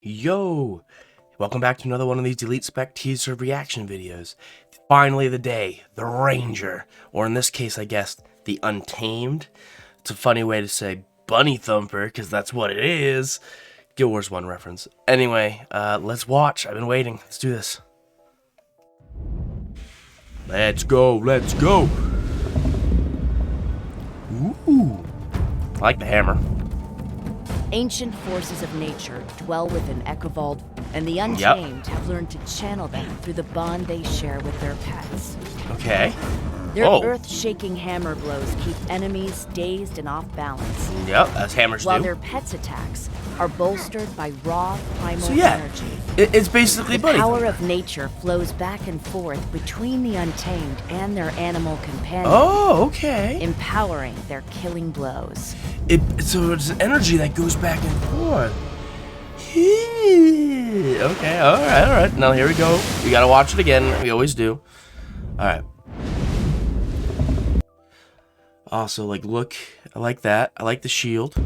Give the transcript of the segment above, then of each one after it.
Yo! Welcome back to another one of these Delete Spec teaser reaction videos. Finally the day, the Ranger, or in this case I guess, the Untamed. It's a funny way to say bunny thumper, because that's what it is. Guild Wars 1 reference. Anyway, let's watch. I've been waiting. Let's do this. Let's go, let's go! Ooh! I like the hammer. Ancient forces of nature dwell within Echovault, and the Untamed have learned to channel them through the bond they share with their pets. Okay. Their earth-shaking hammer blows keep enemies dazed and off balance. Yep, as hammers do. While their pets' attacks are bolstered by raw, primal energy. It's basically the power of nature flows back and forth between the Untamed and their animal companions. Oh, okay. Empowering their killing blows. So it's an energy that goes back and forth. Okay, alright. Now here we go. We gotta watch it again. We always do. Alright. Also, like, look. I like that. I like the shield.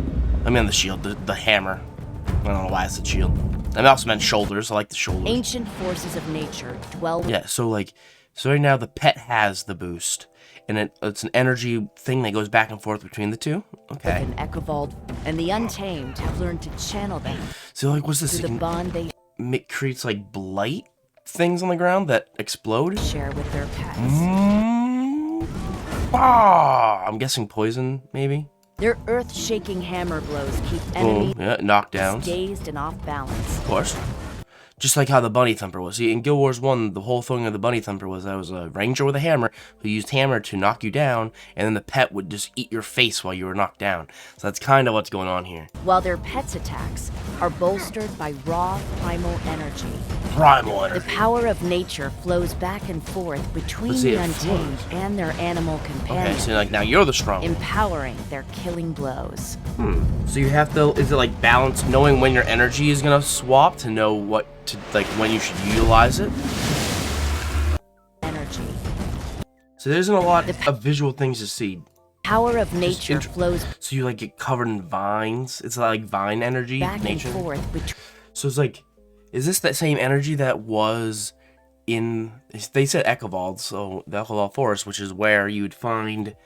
I mean the shield, the hammer. I don't know why it's a shield. I also meant shoulders. I like the shoulders. Ancient forces of nature dwell. Yeah, so right now the pet has the boost. And it's an energy thing that goes back and forth between the two. Okay. In Echovault, and the Untamed have learned to channel them. So like, what's this? The bond they creates like blight things on the ground that explode. Share with their pets. I'm guessing poison, maybe. Their earth-shaking hammer blows keep enemies knockdowns dazed and off balance. Of course. Just like how the bunny thumper was. See, in Guild Wars 1, the whole thing of the bunny thumper was that was a ranger with a hammer who used hammer to knock you down, and then the pet would just eat your face while you were knocked down. So that's kind of what's going on here. While their pets' attacks are bolstered by raw, primal energy. Primal energy. The power of nature flows back and forth between the Untamed and their animal companions. Okay, so like now you're the strong one. Empowering their killing blows. So you have to, is it like balance, knowing when your energy is going to swap to know what to, like, when you should utilize it? Energy. So there isn't a lot of visual things to see. Power of nature flows. So you like get covered in vines. It's like vine energy. Back nature. And forth. So it's like, is this that same energy that was in? They said Echovault, so the Echovault Forest, which is where you would find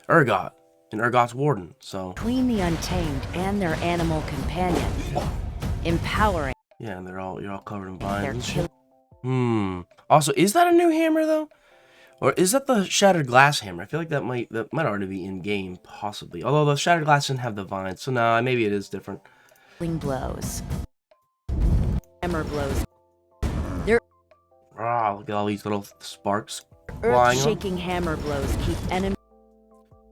Urgot and Urgot's Warden. So between the Untamed and their animal companion, empowering. Yeah, and you're all covered in vines. Also, is that a new hammer though? Or is that the Shattered Glass hammer? I feel like that might already be in game, possibly. Although the Shattered Glass didn't have the vines, so no, maybe it is different. Blows. Hammer blows. They're look at all these little sparks flying. Earth-shaking hammer blows keep enemies.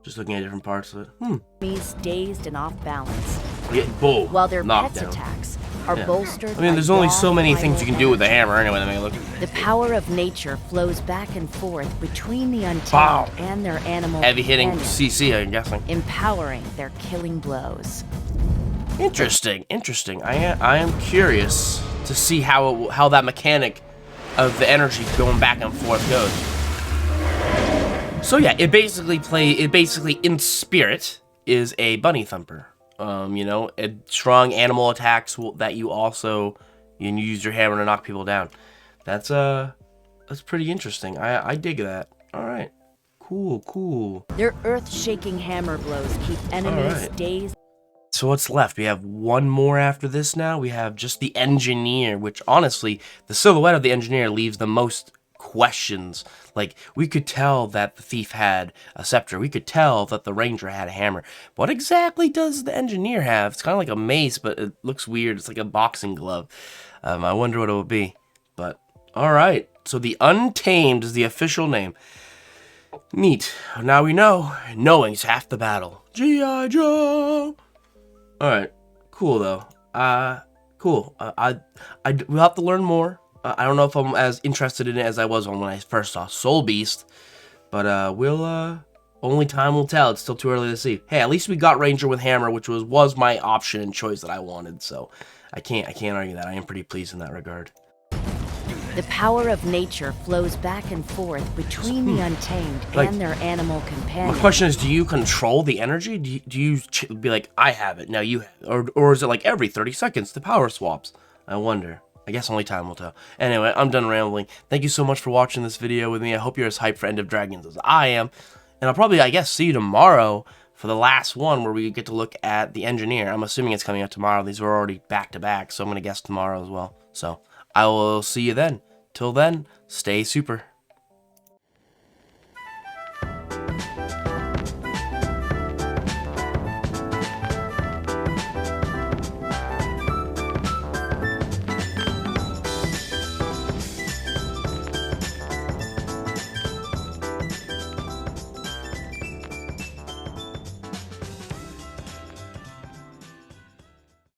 Just looking at different parts of it. Enemies dazed and off balance. While their pets' attacks are bolstered. I mean, there's only so many things you can do with a hammer anyway. Let me look. The power of nature flows back and forth between the Untamed and their animal. Heavy hitting CC, I'm guessing. Empowering their killing blows. Interesting. I am curious to see how that mechanic of the energy going back and forth goes. So yeah, it basically in spirit is a bunny thumper. You know, strong animal attacks that you also use your hammer to knock people down. That's pretty interesting. I dig that. All right, cool. Their earth-shaking hammer blows keep enemies dazed. So what's left? We have one more after this now. We have just the engineer, which honestly, the silhouette of the engineer leaves the most questions. Like, we could tell that the thief had a scepter. We could tell that the ranger had a hammer. What exactly does the engineer have? It's kind of like a mace, but it looks weird. It's like a boxing glove. I wonder what it would be. But, alright. So the Untamed is the official name. Neat. Now we know. Knowing's half the battle. G.I. Joe! Alright. Cool, though. Cool. We'll have to learn more. I don't know if I'm as interested in it as I was when I first saw Soul Beast, but only time will tell. It's still too early to see. Hey, at least we got Ranger with Hammer, which was my option and choice that I wanted. So I can't argue that. I am pretty pleased in that regard. The power of nature flows back and forth between the Untamed and their animal companions. My question is, do you control the energy? Do you be like, I have it, now you have it? Or is it like every 30 seconds the power swaps? I wonder. I guess only time will tell. Anyway, I'm done rambling. Thank you so much for watching this video with me. I hope you're as hyped for End of Dragons as I am. And I'll probably, I guess, see you tomorrow for the last one where we get to look at the Engineer. I'm assuming it's coming out tomorrow. These were already back-to-back, so I'm going to guess tomorrow as well. So I will see you then. Till then, stay super.